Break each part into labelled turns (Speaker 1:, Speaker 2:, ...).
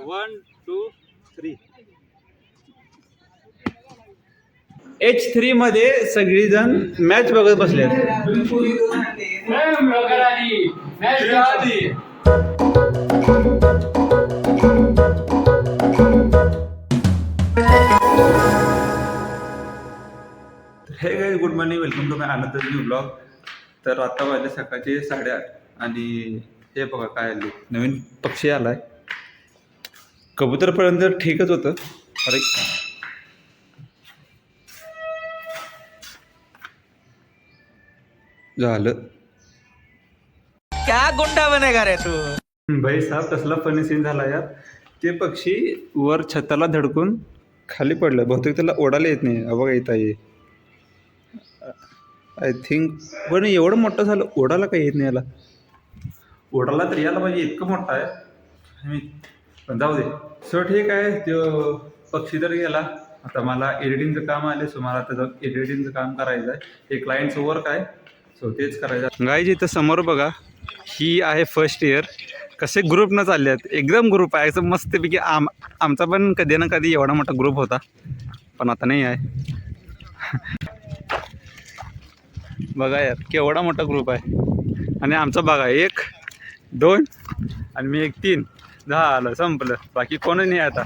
Speaker 1: 1 2 3 H3 मध्ये सगळीजण match बघत बसले. हे guys, good morning, welcome to my another new blog. तर आता वाजले सकाळचे 8:30 आणि हे बघा काय आले, नवीन पक्षी आलाय. कबूतरपर्यंत ठीकच होतं. अरे झालं
Speaker 2: क्या गुंडा बनेगा रे तू.
Speaker 1: भाई साहेब, कसला फनी सीन झाला यार. ते पक्षी वर छताला धडकून खाली पडलं. बहुतेक त्याला ओढायला येत नाही. बघा येत आहे, आय थिंक. पण एवढं मोठं झालं, ओढायला काही येत नाही याला. ओढायला तर याला पाहिजे, इतकं मोठं आहे. पण जाऊ दे. सो ठीक आहे, तो पक्षी तर गेला. आता मला एडिटिंगचं काम आले. सो मला आता एडिटिंगचं काम करायचं आहे. हे क्लायंटचं वर्क आहे, सो तेच करायचं. गाईज, इथं समोर बघा, ही आहे फर्स्ट इयर. कसे ग्रुपनं चालले आहेत, एकदम ग्रुप आहे असं मस्तपैकी. आमचा पण कधी ना कधी एवढा मोठा ग्रुप होता, पण आता नाही आहे. बघा यार, केवढा मोठा ग्रुप आहे. आणि आमचा बघा 1 2 आणि मी 1 3 झालं, संपलं. बाकी कोणच नाही आता.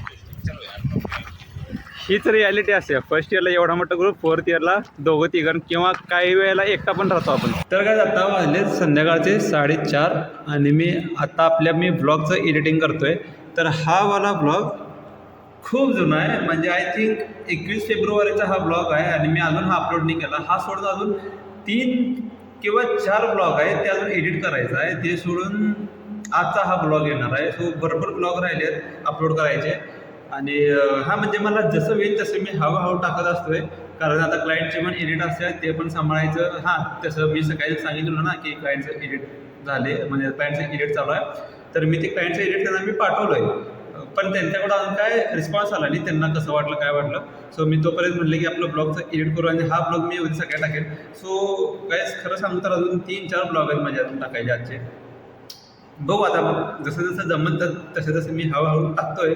Speaker 1: हीच रियालिटी असते. फर्स्ट इयरला एवढा मोठा ग्रुप, फोर्थ इयरला 2-3 किंवा काही वेळेला एकटा पण राहतो आपण. तर काय, आता वाजले संध्याकाळचे 4:30 आणि मी आता मी ब्लॉगचं एडिटिंग करतोय. तर हा वाला ब्लॉग खूप जुना आहे. म्हणजे आय थिंक 21 फेब्रुवारीचा हा ब्लॉग आहे आणि मी अजून हा अपलोड नाही केला. हा सोडून अजून 3 किंवा 4 ब्लॉग आहे, ते अजून एडिट करायचं आहे. ते सोडून आजचा हा ब्लॉग येणार आहे. सो भरपूर ब्लॉग राहिले आहेत अपलोड करायचे. आणि हा म्हणजे मला जसं होईल तसं मी हळूहळू टाकत असतोय. कारण आता क्लायंटचे पण एडिट असते, ते पण सांभाळायचं. हां, तसं मी सकाळी सांगितलं ना की क्लायंटचं एडिट झाले, म्हणजे क्लायंटचं एडिट चालू आहे. तर मी ते क्लायंटचं एडिट त्यांना मी पाठवलं आहे, पण त्यांच्याकडं अजून काय रिस्पॉन्स आला नाही. त्यांना कसं वाटलं, काय वाटलं. सो मी तोपर्यंत म्हणले की आपलं ब्लॉगचं एडिट करू आणि हा ब्लॉग मी उद्या सकाळी टाकेल. सो काय खरं सांगू तर अजून 3-4 ब्लॉग आहेत माझे अजून टाकायचे आजचे. बघू आता, जसं जसं जमत तसं तसं मी हळूहळू टाकतोय.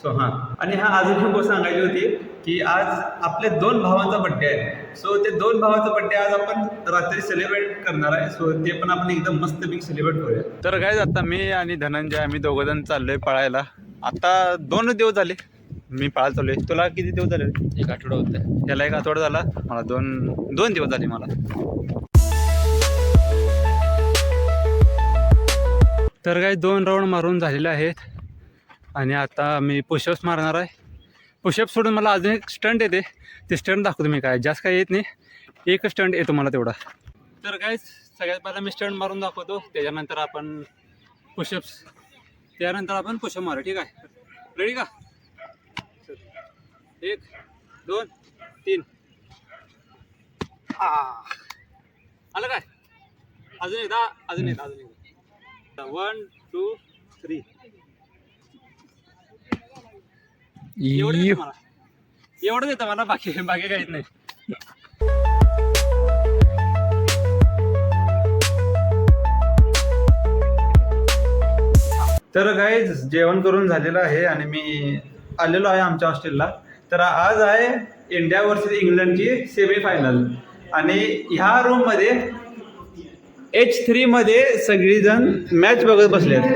Speaker 1: सो हां, आणि अजून एक गोष्ट सांगायची होती की आज आपल्या 2 भावांचा बड्डे आहे. सो ते 2 भावांचा बड्डे आज आपण रात्री सेलिब्रेट करणार आहे. सो ते पण आपण एकदम मस्तपैकी सेलिब्रेट करूया. तर काय, आता मी आणि धनंजय आम्ही 2 जण चाललोय पळायला. आता 2 दिवस झाले मी पळायला चाललोय. तुला किती दिवस झाले?
Speaker 2: 1 आठवडा होता.
Speaker 1: त्याला 1 आठवडा झाला, मला 2 दिवस झाले मला. तर काय, 2 राऊंड मारून झालेले आहेत आणि आता मी पुशअप्स मारणार आहे. पुशअप सोडून मला अजून एक स्टंट येते, ते स्टंट दाखवतो मी. काय जास्त काही येत नाही, एक स्टंट येतो मला तेवढा. तर काय, सगळ्यात पहिला मी स्टंट मारून दाखवतो, त्याच्यानंतर आपण पुशअप्स, त्यानंतर आपण पुशअप मारू. ठीक आहे, रेडी का? 1 2 3. आलं काय? अजून एकदा, अजून एकदा, अजून एकदा. 1 2 3. एवढं देतं मला, बाकी काहीच नाही. तर गाईज, जेवण करून झालेलं आहे आणि मी आलेलो आहे आमच्या हॉस्टेलला. तर आज आहे इंडिया वर्सेस इंग्लंडची सेमीफायनल आणि ह्या रूममध्ये H3 मध्ये सगळीजण मॅच बघत बसले आहेत.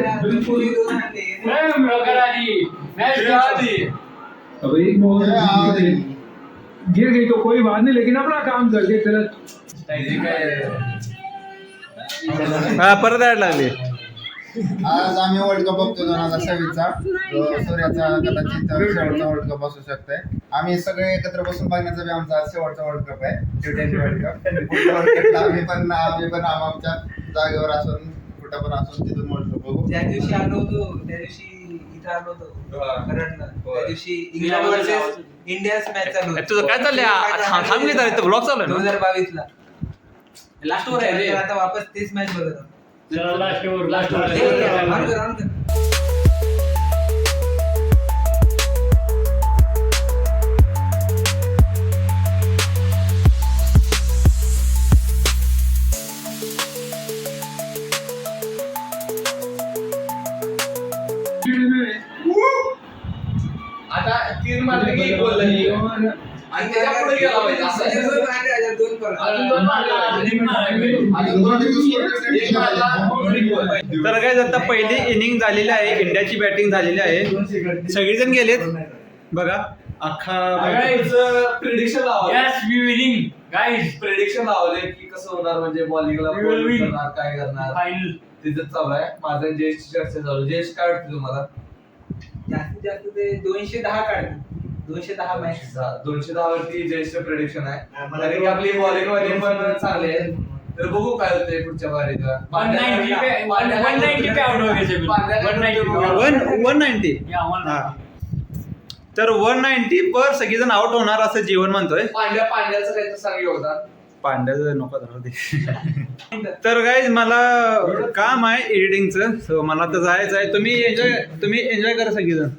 Speaker 3: गिर गई तो कोई बात नहीं, लेकिन अपना काम करके चल.
Speaker 1: हा, परत यायला लागले.
Speaker 4: आज आम्ही वर्ल्ड कप बघतो 2026चा. सूर्याचा कदाचित शेवटचा वर्ल्ड कप असू शकतोय. आम्ही सगळे एकत्र बसून बघण्याचा बी आमचा शेवटचा वर्ल्ड कप आहे, T20 वर्ल्ड कप. आम्ही पण आमच्या जागेवर असून, कुठं पण असून तिथून वर्ल्ड कप बघू.
Speaker 2: त्या दिवशी आलो होतो, त्या दिवशी इथं आलो होतो करणला. त्या दिवशी इंग्लंड वर्सेस इंडियाच मॅच चालू होती.
Speaker 1: तुझं काय चाललंय? थांब घेत ब्लॉग चालू आहे
Speaker 2: 2022 ला लास्ट ओव्हर आहे. आता वापस तेच मॅच बघत आहोत.
Speaker 3: लास्ट ओव्हर
Speaker 5: आता 3 मारले की 1 गोल लागली. आणि त्याच्या पुढे गेला पाहिजे असं आहे.
Speaker 2: दोन परत.
Speaker 5: अजून 2 मारला. अजून 2 एक मारला, 2 गोल.
Speaker 1: तर काय आता पहिली इनिंग झालेली आहे, इंडियाची बॅटिंग झालेली आहे. सगळेजण गेलेत बघा अख्खा
Speaker 5: प्रिडिक्शन लावले.
Speaker 6: Yes, we winning, guys.
Speaker 5: Prediction लावले की कसं होणार, म्हणजे बॉलिंगला
Speaker 6: We will win.
Speaker 5: करणार, काय करणार
Speaker 6: Final.
Speaker 5: तिथं चालू आहे. माझं जयेशची चर्चा चालू आहे. जयेश काय वाटतं तुम्हाला?
Speaker 2: जास्तीत जास्त ते 210 काढतील. 210 मॅच.
Speaker 5: 210 वरती जयेशचं प्रिडिक्शन आहे. कारण की आपली बॉलिंग वाली पण चांगली आहे. तर बघू काय होतंय पुढच्या बारीला.
Speaker 6: 190 पे out हो गए थे बिल्कुल. 190 पे out.
Speaker 1: 190.
Speaker 6: Yeah, 190.
Speaker 1: हा. तर 190 पर सगळेजण आउट होणार असं जीवन म्हणतोय.
Speaker 5: पांड्याचं काही तर सांग योगदान.
Speaker 1: पांड्याचं नको राहू दे. तर गाईज मला काम आहे एडिटिंगचं, सो मला तर जायचं आहे. तुम्ही एन्जॉय करा सगळेजण.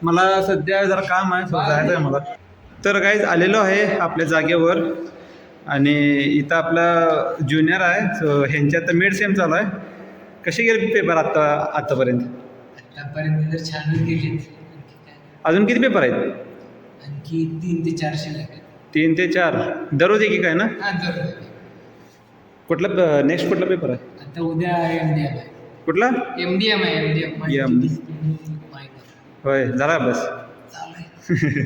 Speaker 1: मला सध्या जरा काम आहे, सो जायचं आहे मला. तर गाईज आलेलो आहे आपल्या जागेवर आणि इथं आपला ज्युनियर आहे, सो ह्यांच्या आता मिड सेम चालू आहे. कसे गेले पेपर आत्तापर्यंत?
Speaker 7: आतापर्यंत तर छानच गेले.
Speaker 1: अजून किती पेपर आहेत?
Speaker 7: आणखी 3 ते 4 शिल्लक आहेत.
Speaker 1: 3 ते 4 दररोज एक काय ना?
Speaker 7: हा जरूर.
Speaker 1: कुठला नेक्स्ट कुठला पेपर आहे?
Speaker 7: आता उद्या MDM आहे.
Speaker 1: कुठला?
Speaker 7: MDM आहे. MDM
Speaker 1: होय, झाला अभ्यास?
Speaker 7: चालू आहे.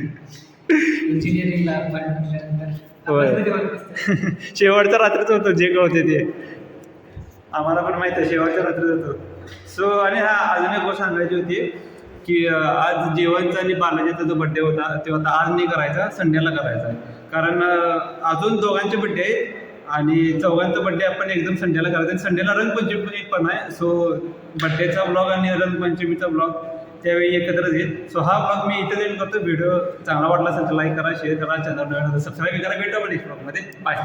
Speaker 7: इंजिनिअरिंगला पण म्हटल्यानंतर
Speaker 1: होय.
Speaker 7: आपण कधी वाटतं?
Speaker 1: शेवटच्या रात्रीच होतं जे कळते ते. आम्हाला पण माहिती आहे शेवटच्या रात्रीच होतं. सो आणि हा अजून एक गोष्ट सांगायची होती की आज जेवणचा आणि बालाजीचा जो बड्डे होता तो आता आज नाही करायचा, संडेला करायचा आहे. कारण अजून दोघांचे बड्डे आहे आणि चौघांचा बड्डे आपण एकदम संडेला करायचा. आणि संडेला रंगपंचमी पण आहे, सो बड्डेचा ब्लॉग आणि रंगपंचमीचा ब्लॉग त्यावेळी एकत्रच येईल. सो हा ब्लॉग मी इथे एंड करतो. व्हिडिओ चांगला वाटला असेल तर लाईक करा, शेअर करा, चॅनल सबस्क्राईब करा. भेटू आपण नेक्स्ट ब्लॉगमध्ये. बाय.